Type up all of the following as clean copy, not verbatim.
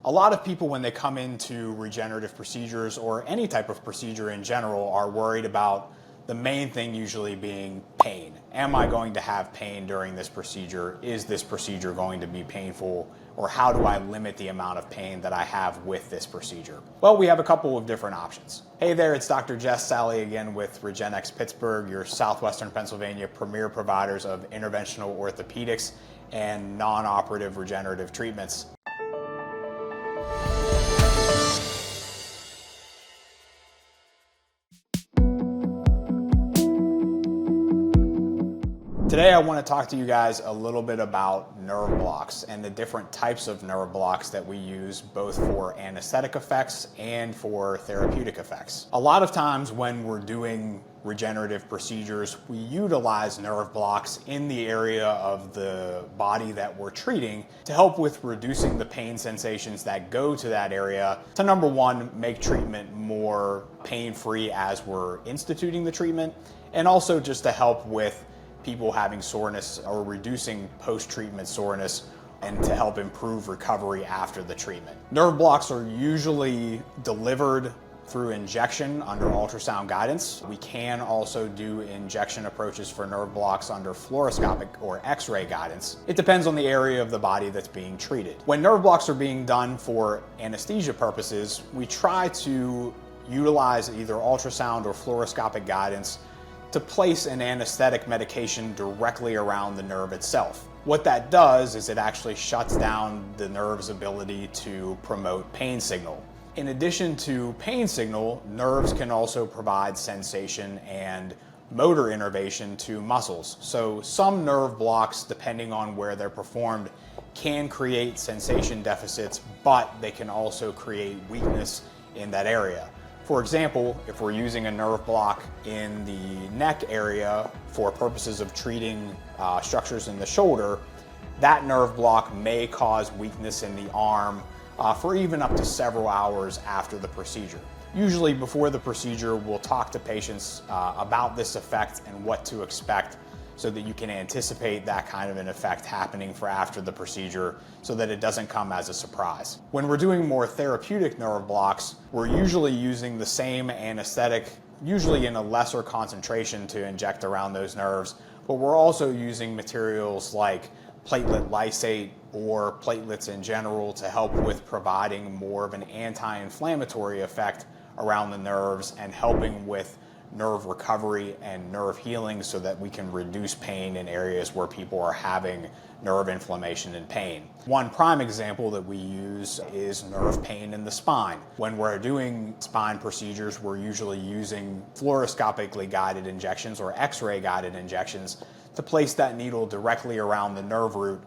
A lot of people, when they come into regenerative procedures or any type of procedure in general, are worried about the main thing usually being pain. Am I going to have pain during this procedure? Is this procedure going to be painful? Or how do I limit the amount of pain that I have with this procedure? Well, we have a couple of different options. Hey there, it's Dr. Jess Sally again with Regenexx Pittsburgh, your Southwestern Pennsylvania premier providers of interventional orthopedics and non-operative regenerative treatments. Today I want to talk to you guys a little bit about nerve blocks and the different types of nerve blocks that we use both for anesthetic effects and for therapeutic effects. A lot of times when we're doing regenerative procedures, we utilize nerve blocks in the area of the body that we're treating to help with reducing the pain sensations that go to that area to, number one, make treatment more pain-free as we're instituting the treatment, and also just to help with people having soreness or reducing post-treatment soreness and to help improve recovery after the treatment. Nerve blocks are usually delivered through injection under ultrasound guidance. We can also do injection approaches for nerve blocks under fluoroscopic or X-ray guidance. It depends on the area of the body that's being treated. When nerve blocks are being done for anesthesia purposes, we try to utilize either ultrasound or fluoroscopic guidance to place an anesthetic medication directly around the nerve itself. What that does is it actually shuts down the nerve's ability to promote pain signal. In addition to pain signal, nerves can also provide sensation and motor innervation to muscles. So some nerve blocks, depending on where they're performed, can create sensation deficits, but they can also create weakness in that area. For example, if we're using a nerve block in the neck area for purposes of treating structures in the shoulder, that nerve block may cause weakness in the arm for even up to several hours after the procedure. Usually before the procedure, we'll talk to patients about this effect and what to expect so that you can anticipate that kind of an effect happening for after the procedure so that it doesn't come as a surprise. When we're doing more therapeutic nerve blocks, we're usually using the same anesthetic, usually in a lesser concentration to inject around those nerves, but we're also using materials like platelet lysate or platelets in general to help with providing more of an anti-inflammatory effect around the nerves and helping with nerve recovery and nerve healing so that we can reduce pain in areas where people are having nerve inflammation and pain. One prime example that we use is nerve pain in the spine. When we're doing spine procedures, we're usually using fluoroscopically guided injections or X-ray guided injections to place that needle directly around the nerve root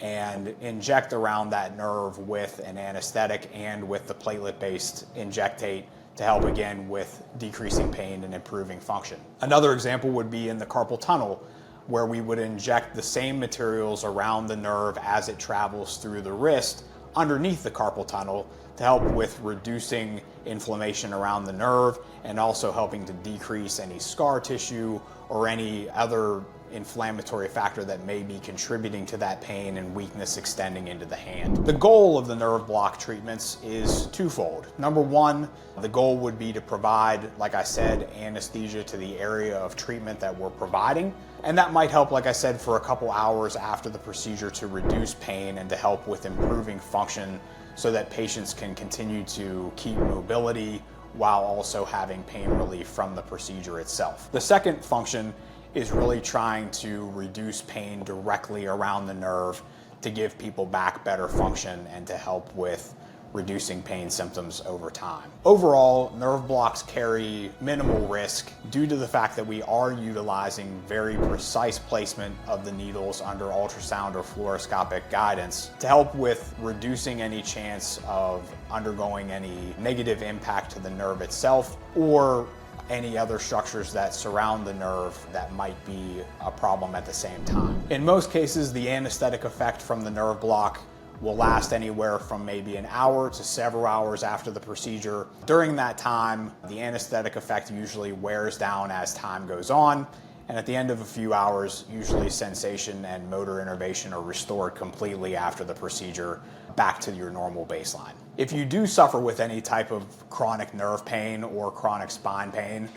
and inject around that nerve with an anesthetic and with the platelet-based injectate to help again with decreasing pain and improving function. Another example would be in the carpal tunnel, where we would inject the same materials around the nerve as it travels through the wrist underneath the carpal tunnel to help with reducing inflammation around the nerve and also helping to decrease any scar tissue or any other inflammatory factor that may be contributing to that pain and weakness extending into the hand. The goal of the nerve block treatments is twofold. Number one, the goal would be to provide, like I said, anesthesia to the area of treatment that we're providing. And that might help, like I said, for a couple hours after the procedure to reduce pain and to help with improving function so that patients can continue to keep mobility while also having pain relief from the procedure itself. The second function is really trying to reduce pain directly around the nerve to give people back better function and to help with reducing pain symptoms over time. Overall, nerve blocks carry minimal risk due to the fact that we are utilizing very precise placement of the needles under ultrasound or fluoroscopic guidance to help with reducing any chance of undergoing any negative impact to the nerve itself or any other structures that surround the nerve that might be a problem at the same time. In most cases, the anesthetic effect from the nerve block will last anywhere from maybe an hour to several hours after the procedure. During that time, the anesthetic effect usually wears down as time goes on, and at the end of a few hours, usually sensation and motor innervation are restored completely after the procedure back to your normal baseline. If you do suffer with any type of chronic nerve pain or chronic spine pain,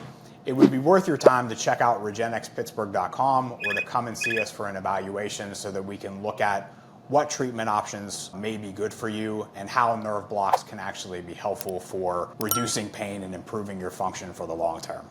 it would be worth your time to check out regenexpittsburgh.com or to come and see us for an evaluation so that we can look at what treatment options may be good for you and how nerve blocks can actually be helpful for reducing pain and improving your function for the long term.